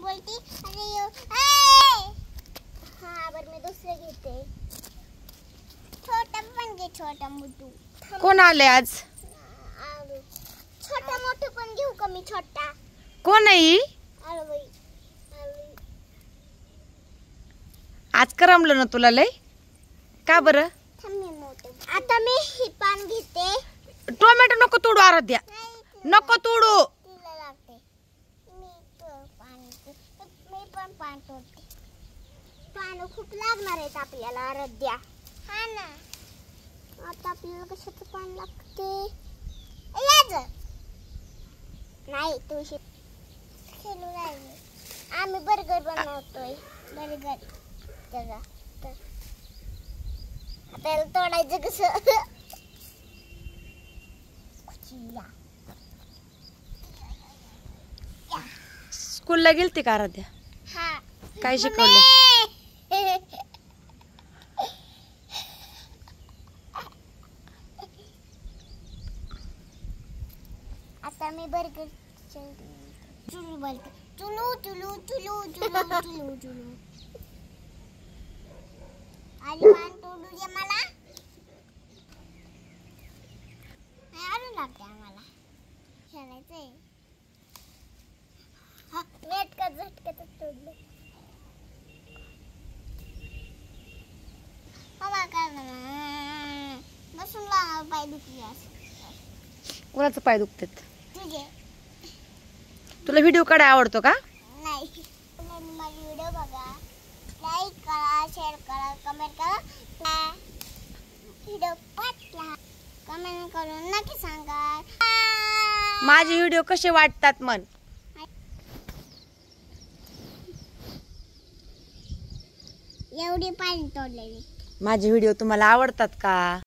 बोलती अरे हाँ बरं मी दुसरे घेते छोटा पण घे छोटा मोठू कोण आले आज छोटा मोठू पण घेऊ का मी छोटा कोण आहे अरे बाई आज करमलं ना तुला लय का बरं आता मी ही पान घेते टोमॅटो नको तोडू आराध्या नको तोडू तिला लागते मी पण पान तोडते पान खूप लागणार आहेत आपल्याला आराध्या हा ना आता आपल्याला कशाचं पान लागते नाही तुळशी खेळू राहिले आम्ही बर्गर बनवतोय बर्गर त्याला त्याला तोडायचं कसं स्कूलला गेलती का आराध्या हा काय शिकवलं आता मी बर्गर चुलू बोलते चुलू चुलू चुलू चुलू चुलू चुलू आणि पान तोडू दे मला अजून लागते आम्हाला खेळायचंय नेट का झटक्यातच तोडलं बाबा काय बसून लावा पाय दुखली कोणाचं पाय दुखतात तुझे तुला व्हिडिओ काढाय आवडतो का नाही तुम्ही माझे व्हिडिओ बघा लाईक करा शेअर करा कमेंट करा व्हिडिओ पाठवा कमेंट करून नक्की सांगा माझे व्हिडिओ कसे वाटतात मन एवढी पाणी तोडलेली माझे व्हिडिओ तुम्हाला आवडतात का